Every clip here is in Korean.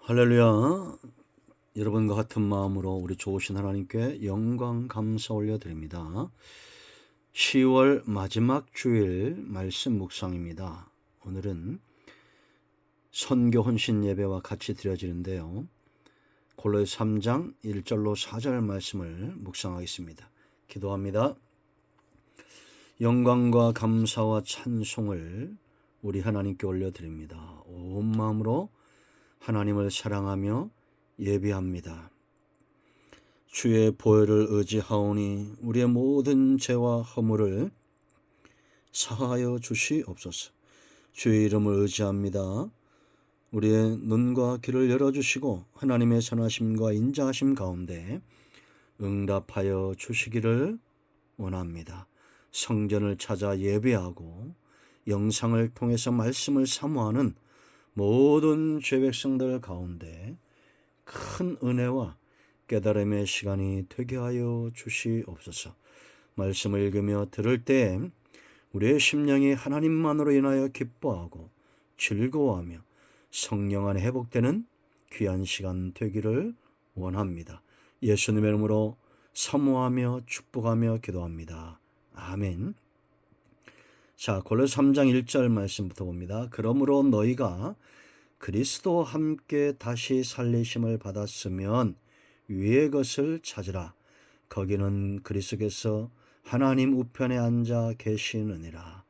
할렐루야. 여러분과 같은 마음으로 우리 좋으신 하나님께 영광 감사 올려드립니다. 10월 마지막 주일 말씀 묵상입니다. 오늘은 선교 헌신 예배와 같이 드려지는데요. 골로새 3장 1절로 4절 말씀을 묵상하겠습니다. 기도합니다. 영광과 감사와 찬송을 우리 하나님께 올려드립니다. 온 마음으로 하나님을 사랑하며 예배합니다. 주의 보혈을 의지하오니 우리의 모든 죄와 허물을 사하여 주시옵소서. 주의 이름을 의지합니다. 우리의 눈과 귀를 열어주시고 하나님의 선하심과 인자하심 가운데 응답하여 주시기를 원합니다. 성전을 찾아 예배하고 영상을 통해서 말씀을 사모하는 모든 죄백성들 가운데 큰 은혜와 깨달음의 시간이 되게 하여 주시옵소서. 말씀을 읽으며 들을 때 우리의 심령이 하나님만으로 인하여 기뻐하고 즐거워하며 성령 안에 회복되는 귀한 시간 되기를 원합니다. 예수님의 이름으로 사모하며 축복하며 기도합니다. 아멘. 자, 골로새 3장 1절 말씀부터 봅니다. 그러므로 너희가 그리스도와 함께 다시 살리심을 받았으면 위의 것을 찾으라. 거기는 그리스도께서 하나님 우편에 앉아 계시느니라.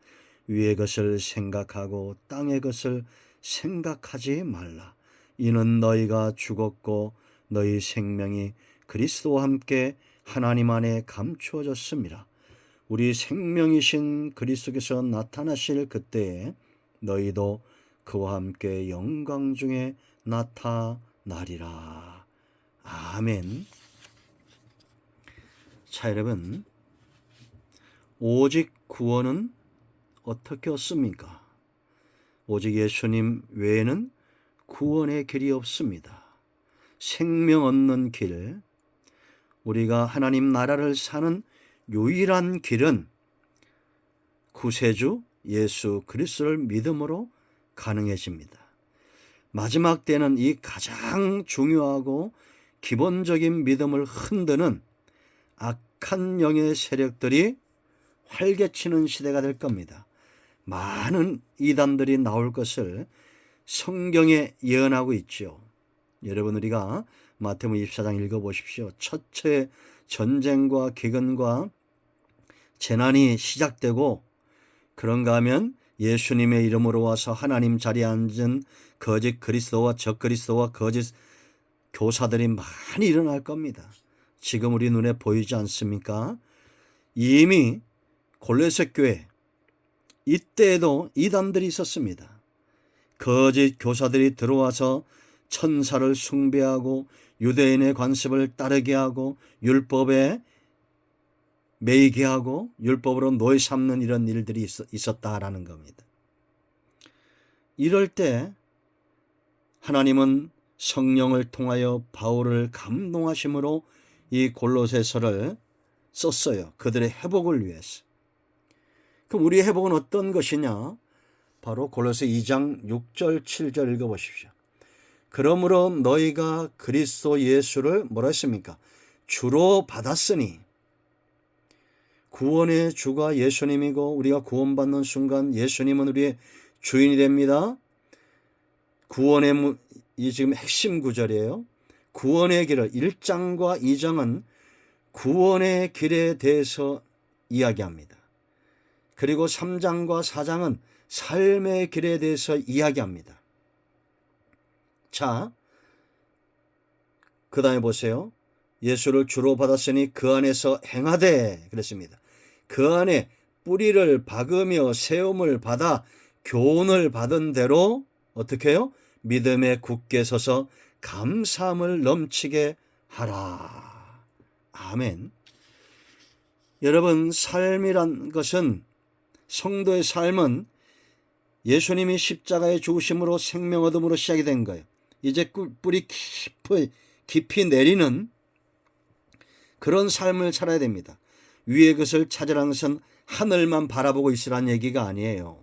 위의 것을 생각하고 땅의 것을 생각하지 말라. 이는 너희가 죽었고 너희 생명이 그리스도와 함께 하나님 안에 감추어졌습니다. 우리 생명이신 그리스도께서 나타나실 그때에 너희도 그와 함께 영광 중에 나타나리라. 아멘. 자, 여러분, 오직 구원은 어떻게 얻습니까? 오직 예수님 외에는 구원의 길이 없습니다. 생명 얻는 길, 우리가 하나님 나라를 사는 유일한 길은 구세주 예수 그리스도를 믿음으로 가능해집니다. 마지막 때는 이 가장 중요하고 기본적인 믿음을 흔드는 악한 영의 세력들이 활개치는 시대가 될 겁니다. 많은 이단들이 나올 것을 성경에 예언하고 있죠. 여러분, 우리가 마태복음 24장 읽어보십시오. 첫째 전쟁과 기근과 재난이 시작되고, 그런가 하면 예수님의 이름으로 와서 하나님 자리에 앉은 거짓 그리스도와 적그리스도와 거짓 교사들이 많이 일어날 겁니다. 지금 우리 눈에 보이지 않습니까? 이미 골로새 교회 이때에도 이단들이 있었습니다. 거짓 교사들이 들어와서 천사를 숭배하고 유대인의 관습을 따르게 하고 율법에 매이게 하고 율법으로 노예 삼는 이런 일들이 있었다라는 겁니다. 이럴 때 하나님은 성령을 통하여 바울을 감동하심으로 이 골로새서를 썼어요. 그들의 회복을 위해서. 그럼 우리의 회복은 어떤 것이냐? 바로 골로새 2장 6절 7절 읽어보십시오. 그러므로 너희가 그리스도 예수를 뭐라 했습니까? 주로 받았으니, 구원의 주가 예수님이고 우리가 구원받는 순간 예수님은 우리의 주인이 됩니다. 구원의 이 지금 핵심 구절이에요. 구원의 길을 1장과 2장은 구원의 길에 대해서 이야기합니다. 그리고 3장과 4장은 삶의 길에 대해서 이야기합니다. 자, 그 다음에 보세요. 예수를 주로 받았으니 그 안에서 행하되 그랬습니다. 그 안에 뿌리를 박으며 세움을 받아 교훈을 받은 대로 어떻게 해요? 믿음에 굳게 서서 감사함을 넘치게 하라. 아멘. 여러분, 삶이란 것은, 성도의 삶은 예수님이 십자가의 죽으심으로 생명 얻음으로 시작이 된 거예요. 이제 뿌리 깊이 내리는 그런 삶을 살아야 됩니다. 위의 것을 찾으라는 것은 하늘만 바라보고 있으란 얘기가 아니에요.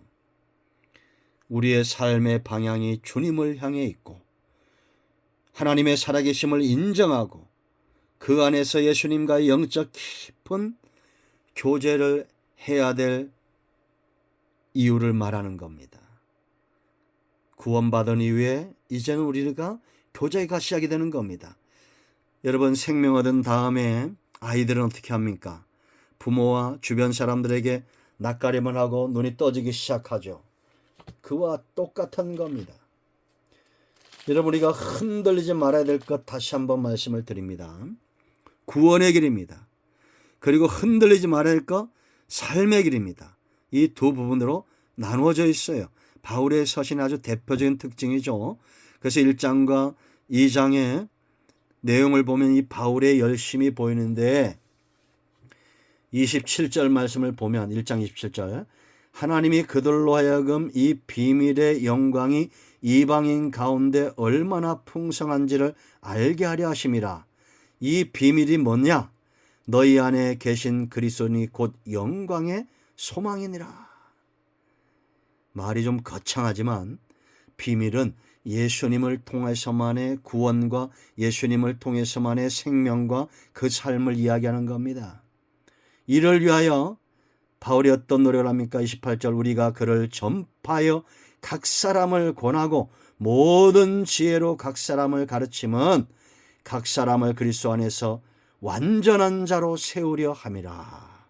우리의 삶의 방향이 주님을 향해 있고 하나님의 살아계심을 인정하고 그 안에서 예수님과의 영적 깊은 교제를 해야 될 이유를 말하는 겁니다. 구원받은 이후에 이제는 우리가 교제가 시작이 되는 겁니다. 여러분, 생명 얻은 다음에 아이들은 어떻게 합니까? 부모와 주변 사람들에게 낯가림을 하고 눈이 떠지기 시작하죠. 그와 똑같은 겁니다. 여러분, 우리가 흔들리지 말아야 될 것 다시 한번 말씀을 드립니다. 구원의 길입니다. 그리고 흔들리지 말아야 할 것 삶의 길입니다. 이 두 부분으로 나누어져 있어요. 바울의 서신의 아주 대표적인 특징이죠. 그래서 1장과 2장의 내용을 보면 이 바울의 열심이 보이는데 27절 말씀을 보면 1장 27절 하나님이 그들로 하여금 이 비밀의 영광이 이방인 가운데 얼마나 풍성한지를 알게 하려 하심이라. 이 비밀이 뭐냐? 너희 안에 계신 그리스도니 곧 영광의 소망이니라. 말이 좀 거창하지만 비밀은 예수님을 통해서만의 구원과 예수님을 통해서만의 생명과 그 삶을 이야기하는 겁니다. 이를 위하여 바울이 어떤 노력을 합니까? 28절 우리가 그를 전파하여 각 사람을 권하고 모든 지혜로 각 사람을 가르침은 각 사람을 그리스도 안에서 완전한 자로 세우려 함이라.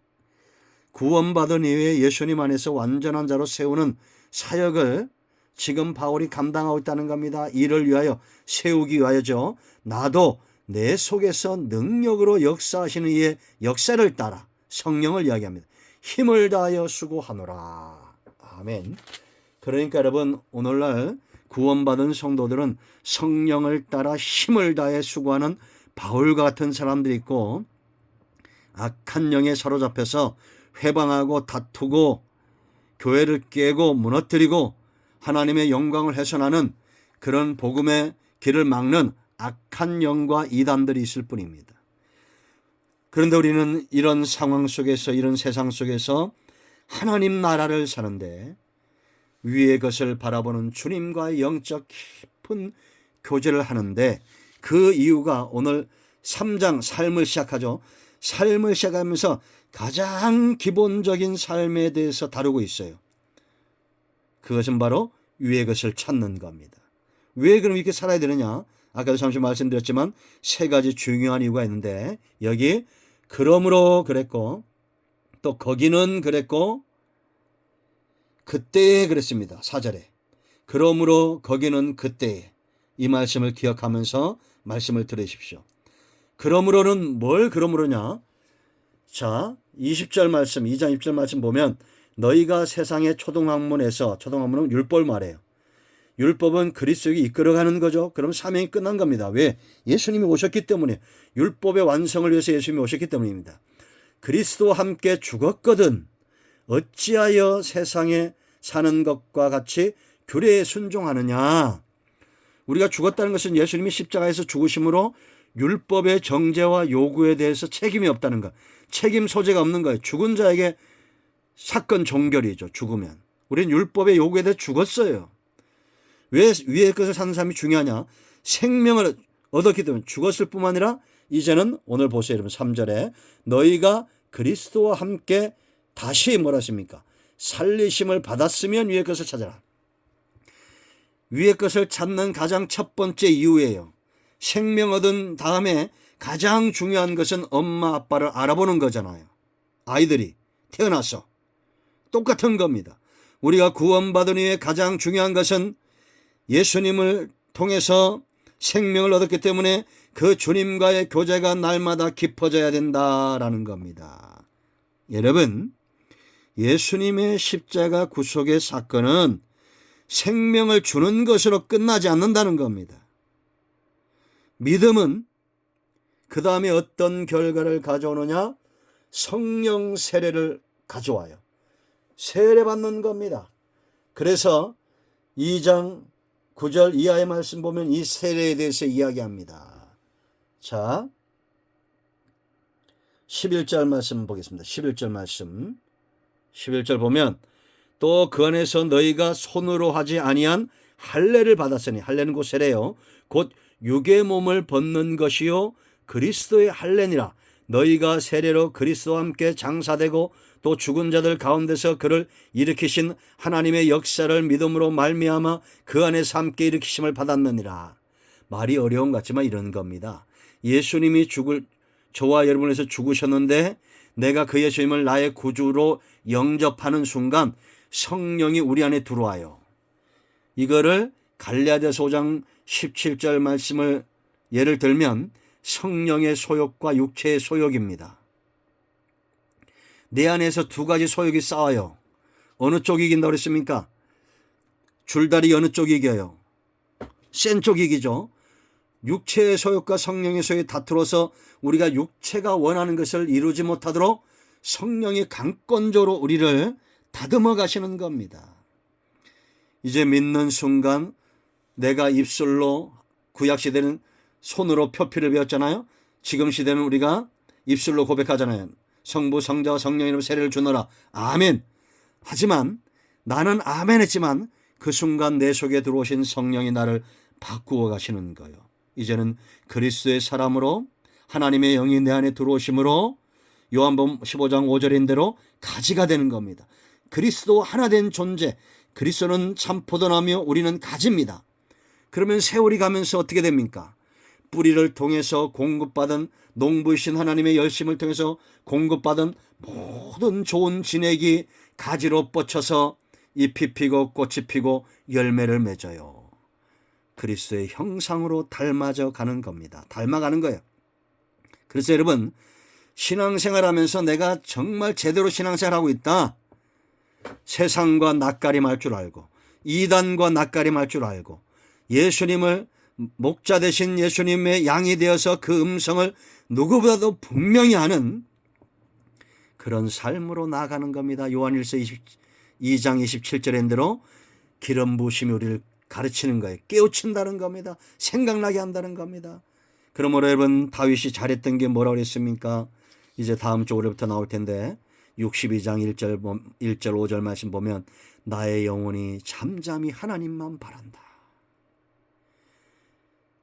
구원받은 이후에 예수님 안에서 완전한 자로 세우는 사역을 지금 바울이 감당하고 있다는 겁니다. 이를 위하여 세우기 위하여죠. 나도 내 속에서 능력으로 역사하시는 이의 역사를 따라 성령을 이야기합니다. 힘을 다하여 수고하노라. 아멘. 그러니까 여러분, 오늘날 구원받은 성도들은 성령을 따라 힘을 다해 수고하는 바울과 같은 사람들이 있고, 악한 영에 사로잡혀서 회방하고 다투고 교회를 깨고 무너뜨리고 하나님의 영광을 훼손하는 그런 복음의 길을 막는 악한 영과 이단들이 있을 뿐입니다. 그런데 우리는 이런 상황 속에서, 이런 세상 속에서 하나님 나라를 사는데 위의 것을 바라보는 주님과의 영적 깊은 교제를 하는데, 그 이유가 오늘 3장 삶을 시작하죠. 삶을 시작하면서 가장 기본적인 삶에 대해서 다루고 있어요. 그것은 바로 위의 것을 찾는 겁니다. 왜 그럼 이렇게 살아야 되느냐? 아까도 잠시 말씀드렸지만 세 가지 중요한 이유가 있는데, 여기 그러므로 그랬고, 또 거기는 그랬고, 그때에 그랬습니다. 4절에 그러므로 거기는 그때에, 이 말씀을 기억하면서 말씀을 들으십시오. 그러므로는 뭘 그러므로냐? 자, 20절 말씀, 2장 20절 말씀 보면 너희가 세상의 초등학문에서, 초등학문은 율법을 말해요. 율법은 그리스도에게 이끌어가는 거죠. 그럼 사명이 끝난 겁니다. 왜? 예수님이 오셨기 때문에, 율법의 완성을 위해서 예수님이 오셨기 때문입니다. 그리스도와 함께 죽었거든 어찌하여 세상에 사는 것과 같이 규례에 순종하느냐? 우리가 죽었다는 것은 예수님이 십자가에서 죽으심으로 율법의 정죄와 요구에 대해서 책임이 없다는 것, 책임 소재가 없는 거예요. 죽은 자에게 사건 종결이죠. 죽으면. 우리는 율법의 요구에 대해 죽었어요. 왜 위의 것을 사는 사람이 중요하냐? 생명을 얻었기 때문에 죽었을 뿐만 아니라 이제는 오늘 보세요, 여러분. 3절에 너희가 그리스도와 함께 다시 뭐라 하십니까? 살리심을 받았으면 위의 것을 찾아라. 위의 것을 찾는 가장 첫 번째 이유예요. 생명 얻은 다음에 가장 중요한 것은 엄마 아빠를 알아보는 거잖아요. 아이들이 태어나서 똑같은 겁니다. 우리가 구원받은 이후에 가장 중요한 것은 예수님을 통해서 생명을 얻었기 때문에 그 주님과의 교제가 날마다 깊어져야 된다라는 겁니다. 여러분, 예수님의 십자가 구속의 사건은 생명을 주는 것으로 끝나지 않는다는 겁니다. 믿음은 그 다음에 어떤 결과를 가져오느냐? 성령 세례를 가져와요. 세례받는 겁니다. 그래서 2장 9절 이하의 말씀 보면 이 세례에 대해서 이야기합니다. 자, 11절 말씀 보겠습니다. 11절 말씀. 11절 보면 또 그 안에서 너희가 손으로 하지 아니한 할례를 받았으니, 할례는 곧 세례요, 곧 육의 몸을 벗는 것이요 그리스도의 할례니라. 너희가 세례로 그리스도와 함께 장사되고 또 죽은 자들 가운데서 그를 일으키신 하나님의 역사를 믿음으로 말미암아 그 안에서 함께 일으키심을 받았느니라. 말이 어려운 것 같지만 이런 겁니다. 예수님이 저와 여러분에서 죽으셨는데 내가 그 예수님을 나의 구주로 영접하는 순간 성령이 우리 안에 들어와요. 이거를 갈라디아서 5장 17절 말씀을 예를 들면 성령의 소욕과 육체의 소욕입니다. 내 안에서 두 가지 소욕이 싸워요. 어느 쪽이 이긴다고 그랬습니까? 줄다리 어느 쪽이 이겨요? 센 쪽이 이기죠. 육체의 소욕과 성령의 소욕이 다투어서 우리가 육체가 원하는 것을 이루지 못하도록 성령이 강권적으로 우리를 다듬어 가시는 겁니다. 이제 믿는 순간 내가 입술로, 구약시대는 손으로 표피를 배웠잖아요. 지금 시대는 우리가 입술로 고백하잖아요. 성부 성자와 성령 이름으로 세례를 주노라. 아멘. 하지만 나는 아멘 했지만 그 순간 내 속에 들어오신 성령이 나를 바꾸어 가시는 거예요. 이제는 그리스도의 사람으로 하나님의 영이 내 안에 들어오심으로 요한복음 15장 5절인 대로 가지가 되는 겁니다. 그리스도와 하나 된 존재, 그리스도는 참 포도나무며 우리는 가지입니다. 그러면 세월이 가면서 어떻게 됩니까? 뿌리를 통해서 공급받은 농부이신 하나님의 열심을 통해서 공급받은 모든 좋은 진액이 가지로 뻗쳐서 잎이 피고 꽃이 피고 열매를 맺어요. 그리스도의 형상으로 닮아져 가는 겁니다. 닮아가는 거예요. 그래서 여러분, 신앙생활하면서 내가 정말 제대로 신앙생활하고 있다. 세상과 낯가림할 줄 알고 이단과 낯가림할 줄 알고 예수님을 목자 되신 예수님의 양이 되어서 그 음성을 누구보다도 분명히 아는 그런 삶으로 나아가는 겁니다. 요한일서 2장 27절인 대로 기름 부으심이 우리를 가르치는 거예요. 깨우친다는 겁니다. 생각나게 한다는 겁니다. 그러므로 여러분, 다윗이 잘했던 게 뭐라고 그랬습니까? 이제 다음 주 월요일부터 나올 텐데 62장 1절 5절 말씀 보면 나의 영혼이 잠잠히 하나님만 바란다.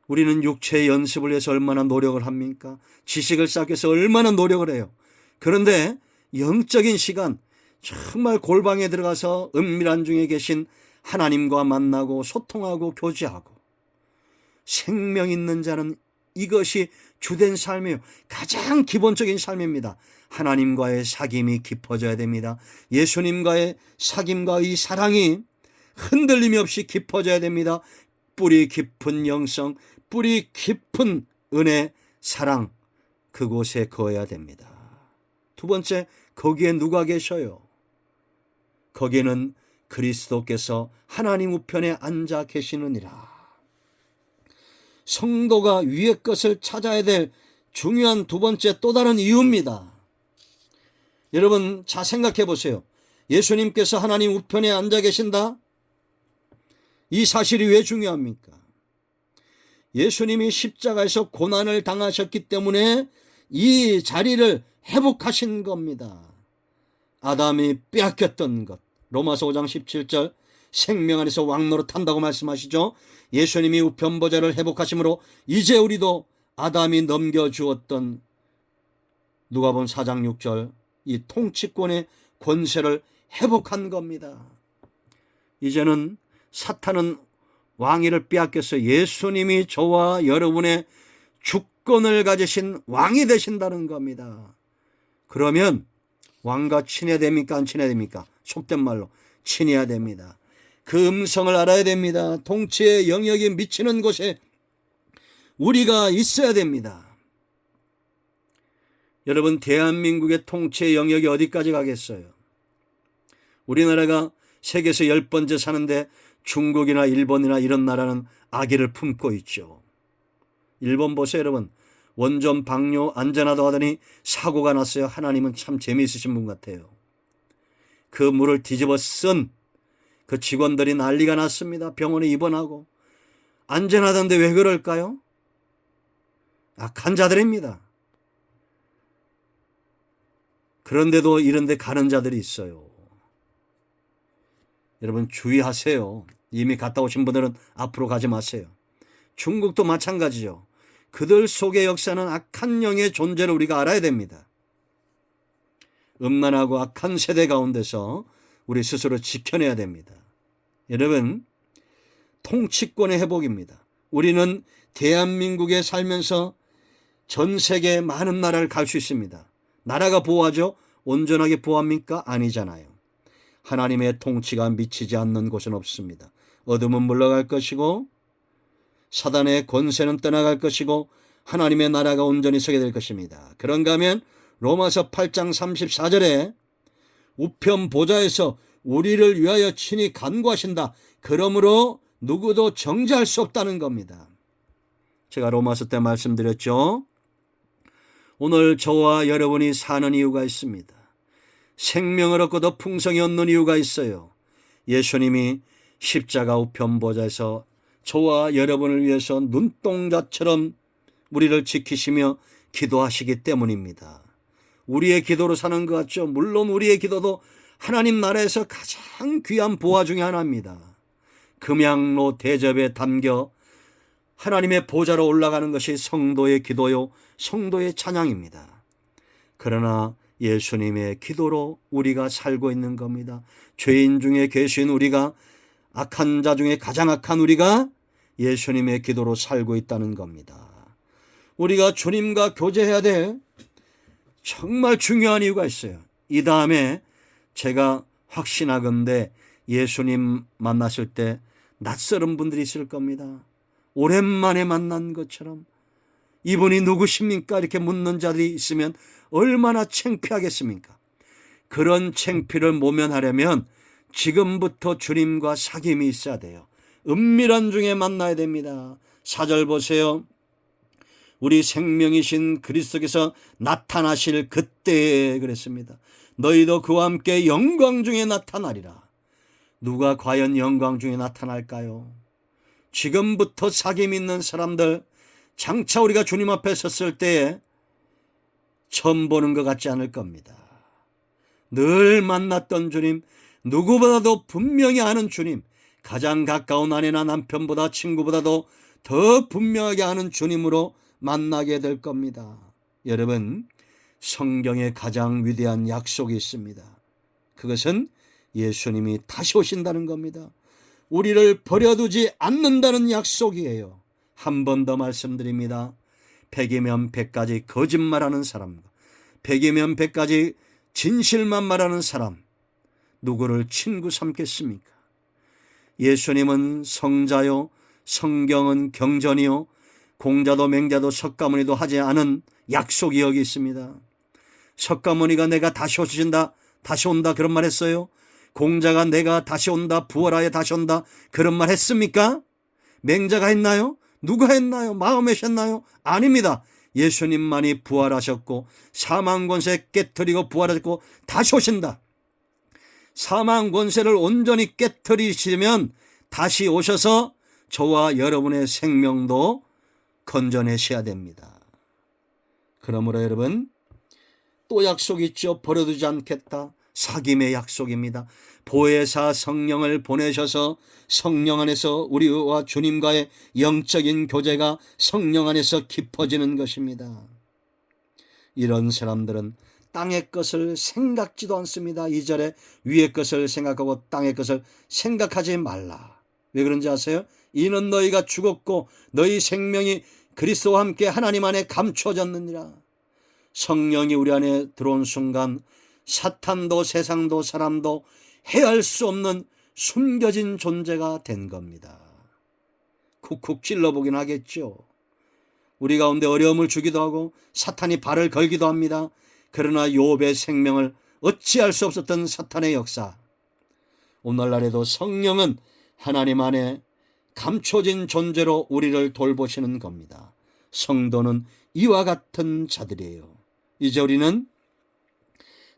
우리는 육체의 연습을 위해서 얼마나 노력을 합니까? 지식을 쌓기 위해서 얼마나 노력을 해요. 그런데 영적인 시간, 정말 골방에 들어가서 은밀한 중에 계신 하나님과 만나고 소통하고 교제하고 생명 있는 자는 이것이 주된 삶이에요. 가장 기본적인 삶입니다. 하나님과의 사귐이 깊어져야 됩니다. 예수님과의 사귐과 이 사랑이 흔들림이 없이 깊어져야 됩니다. 뿌리 깊은 영성, 뿌리 깊은 은혜, 사랑, 그곳에 거해야 됩니다. 두 번째, 거기에 누가 계셔요? 거기에는 그리스도께서 하나님 우편에 앉아 계시느니라. 성도가 위의 것을 찾아야 될 중요한 두 번째 또 다른 이유입니다. 여러분, 잘 생각해 보세요. 예수님께서 하나님 우편에 앉아 계신다? 이 사실이 왜 중요합니까? 예수님이 십자가에서 고난을 당하셨기 때문에 이 자리를 회복하신 겁니다. 아담이 빼앗겼던 것, 로마서 5장 17절 생명 안에서 왕노릇한다고 말씀하시죠. 예수님이 우편보좌를 회복하심으로 이제 우리도 아담이 넘겨주었던 누가복음 4장 6절 이 통치권의 권세를 회복한 겁니다. 이제는 사탄은 왕위를 빼앗겼어요. 예수님이 저와 여러분의 주권을 가지신 왕이 되신다는 겁니다. 그러면 왕과 친해야 됩니까? 안 친해야 됩니까? 속된 말로 친해야 됩니다. 그 음성을 알아야 됩니다. 통치의 영역이 미치는 곳에 우리가 있어야 됩니다. 여러분, 대한민국의 통치의 영역이 어디까지 가겠어요? 우리나라가 세계에서 10번째 사는데 중국이나 일본이나 이런 나라는 아기를 품고 있죠. 일본 보세요, 여러분. 원전 방류 안전하다고 하더니 사고가 났어요. 하나님은 참 재미있으신 분 같아요. 그 물을 뒤집어 쓴 그 직원들이 난리가 났습니다. 병원에 입원하고. 안전하던데 왜 그럴까요? 악한 자들입니다. 그런데도 이런 데 가는 자들이 있어요. 여러분, 주의하세요. 이미 갔다 오신 분들은 앞으로 가지 마세요. 중국도 마찬가지죠. 그들 속의 역사는 악한 영의 존재를 우리가 알아야 됩니다. 음란하고 악한 세대 가운데서 우리 스스로 지켜내야 됩니다. 여러분, 통치권의 회복입니다. 우리는 대한민국에 살면서 전 세계 많은 나라를 갈 수 있습니다. 나라가 보호하죠? 온전하게 보호합니까? 아니잖아요. 하나님의 통치가 미치지 않는 곳은 없습니다. 어둠은 물러갈 것이고 사단의 권세는 떠나갈 것이고 하나님의 나라가 온전히 서게 될 것입니다. 그런가 하면 로마서 8장 34절에 우편 보좌에서 우리를 위하여 친히 간구하신다. 그러므로 누구도 정죄할 수 없다는 겁니다. 제가 로마서 때 말씀드렸죠. 오늘 저와 여러분이 사는 이유가 있습니다. 생명을 얻고도 풍성히 얻는 이유가 있어요. 예수님이 십자가 우편 보좌에서 저와 여러분을 위해서 눈동자처럼 우리를 지키시며 기도하시기 때문입니다. 우리의 기도로 사는 것 같죠? 물론 우리의 기도도 하나님 나라에서 가장 귀한 보화 중에 하나입니다. 금양로 대접에 담겨 하나님의 보좌로 올라가는 것이 성도의 기도요, 성도의 찬양입니다. 그러나 예수님의 기도로 우리가 살고 있는 겁니다. 죄인 중에 계신 우리가, 악한 자 중에 가장 악한 우리가 예수님의 기도로 살고 있다는 겁니다. 우리가 주님과 교제해야 될 정말 중요한 이유가 있어요. 이 다음에 제가 확신하건대 예수님 만났을 때 낯설은 분들이 있을 겁니다. 오랜만에 만난 것처럼 이분이 누구십니까? 이렇게 묻는 자들이 있으면 얼마나 창피하겠습니까? 그런 창피를 모면하려면 지금부터 주님과 사귐이 있어야 돼요. 은밀한 중에 만나야 됩니다. 4절 보세요. 우리 생명이신 그리스도께서 나타나실 그때에 그랬습니다. 너희도 그와 함께 영광 중에 나타나리라. 누가 과연 영광 중에 나타날까요? 지금부터 사귐 있는 사람들, 장차 우리가 주님 앞에 섰을 때에 처음 보는 것 같지 않을 겁니다. 늘 만났던 주님, 누구보다도 분명히 아는 주님, 가장 가까운 아내나 남편보다 친구보다도 더 분명하게 아는 주님으로 만나게 될 겁니다. 여러분, 성경에 가장 위대한 약속이 있습니다. 그것은 예수님이 다시 오신다는 겁니다. 우리를 버려두지 않는다는 약속이에요. 한 번 더 말씀드립니다. 100이면 100가지 거짓말하는 사람과 100이면 100가지 진실만 말하는 사람, 누구를 친구 삼겠습니까? 예수님은 성자요, 성경은 경전이요, 공자도 맹자도 석가모니도 하지 않은 약속이 여기 있습니다. 석가모니가 내가 다시 오신다, 다시 온다 그런 말 했어요? 공자가 내가 다시 온다, 부활하여 다시 온다 그런 말 했습니까? 맹자가 했나요? 누가 했나요? 마음에 셨나요? 아닙니다. 예수님만이 부활하셨고 사망 권세 깨트리고 부활하셨고 다시 오신다. 사망 권세를 온전히 깨트리시면 다시 오셔서 저와 여러분의 생명도 건져내셔야 됩니다. 그러므로 여러분, 또 약속이 있죠. 버려두지 않겠다. 사귐의 약속입니다. 보혜사 성령을 보내셔서 성령 안에서 우리와 주님과의 영적인 교제가 성령 안에서 깊어지는 것입니다. 이런 사람들은 땅의 것을 생각지도 않습니다. 2절에 위의 것을 생각하고 땅의 것을 생각하지 말라. 왜 그런지 아세요? 이는 너희가 죽었고 너희 생명이 그리스도와 함께 하나님 안에 감추어졌느니라. 성령이 우리 안에 들어온 순간 사탄도 세상도 사람도 해할 수 없는 숨겨진 존재가 된 겁니다. 쿡쿡 찔러보긴 하겠죠. 우리 가운데 어려움을 주기도 하고 사탄이 발을 걸기도 합니다. 그러나 욥의 생명을 어찌할 수 없었던 사탄의 역사, 오늘날에도 성령은 하나님 안에 감춰진 존재로 우리를 돌보시는 겁니다. 성도는 이와 같은 자들이에요. 이제 우리는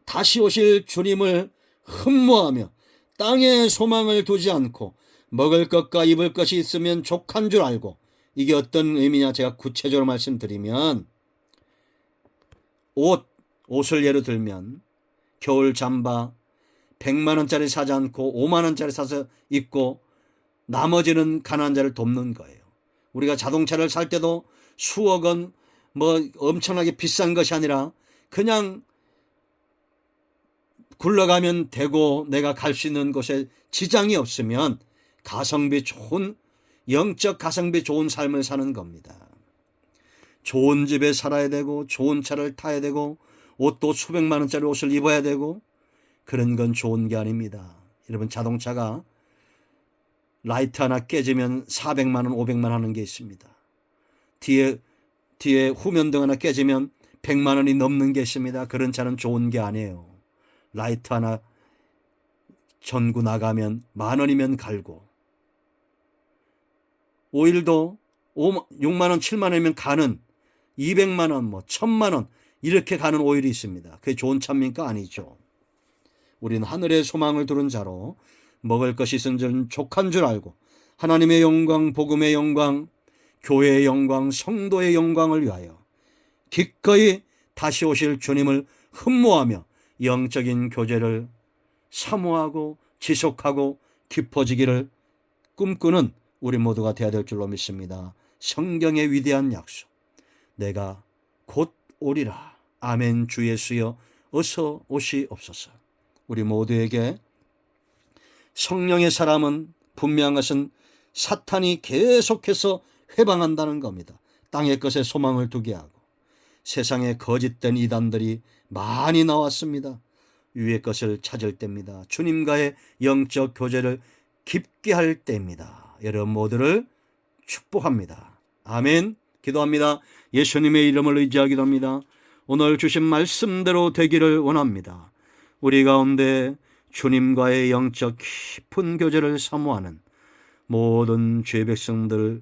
다시 오실 주님을 흠모하며 땅에 소망을 두지 않고 먹을 것과 입을 것이 있으면 족한 줄 알고, 이게 어떤 의미냐 제가 구체적으로 말씀드리면, 옷을 예로 들면 겨울 잠바 100만 원짜리 사지 않고 5만 원짜리 사서 입고 나머지는 가난한 자를 돕는 거예요. 우리가 자동차를 살 때도 수억 원 뭐 엄청나게 비싼 것이 아니라 그냥 굴러가면 되고 내가 갈 수 있는 곳에 지장이 없으면 가성비 좋은, 영적 가성비 좋은 삶을 사는 겁니다. 좋은 집에 살아야 되고 좋은 차를 타야 되고 옷도 수백만 원짜리 옷을 입어야 되고 그런 건 좋은 게 아닙니다. 여러분, 자동차가 라이트 하나 깨지면 400만 원, 500만 원 하는 게 있습니다. 뒤에 후면등 하나 깨지면 100만 원이 넘는 게 있습니다. 그런 차는 좋은 게 아니에요. 라이트 하나 전구 나가면 10,000원이면 갈고, 오일도 6만 원, 7만 원이면 가는 200만 원, 1,000만 원 이렇게 가는 오일이 있습니다. 그게 좋은 차입니까? 아니죠. 우리는 하늘의 소망을 두른 자로 먹을 것이 있은지는 족한 줄 알고 하나님의 영광, 복음의 영광, 교회의 영광, 성도의 영광을 위하여 기꺼이 다시 오실 주님을 흠모하며 영적인 교제를 사모하고 지속하고 깊어지기를 꿈꾸는 우리 모두가 되어야 될 줄로 믿습니다. 성경의 위대한 약속, 내가 곧 오리라. 아멘. 주 예수여 어서 오시옵소서. 우리 모두에게 성령의 사람은 분명한 것은 사탄이 계속해서 회방한다는 겁니다. 땅의 것에 소망을 두게 하고 세상에 거짓된 이단들이 많이 나왔습니다. 위의 것을 찾을 때입니다. 주님과의 영적 교제를 깊게 할 때입니다. 여러분 모두를 축복합니다. 아멘. 기도합니다. 예수님의 이름을 의지하기도 합니다. 오늘 주신 말씀대로 되기를 원합니다. 우리 가운데 주님과의 영적 깊은 교제를 사모하는 모든 죄 백성들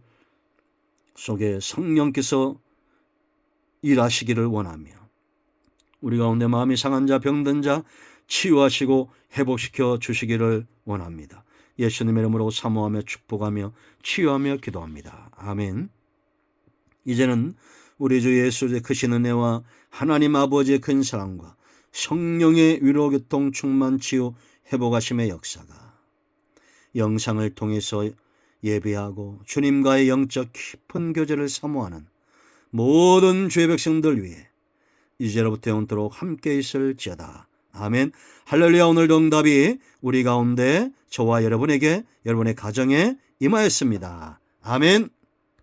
속에 성령께서 일하시기를 원하며 우리 가운데 마음이 상한 자, 병든 자 치유하시고 회복시켜 주시기를 원합니다. 예수님의 이름으로 사모하며 축복하며 치유하며 기도합니다. 아멘. 이제는 우리 주 예수의 크신 은혜와 하나님 아버지의 큰 사랑과 성령의 위로, 교통, 충만, 치유, 회복하심의 역사가 영상을 통해서 예배하고 주님과의 영적 깊은 교제를 사모하는 모든 주의 백성들 위해 이제로부터 영원토록 함께 있을지어다. 아멘. 할렐루야. 오늘도 응답이 우리 가운데 저와 여러분에게, 여러분의 가정에 임하였습니다. 아멘.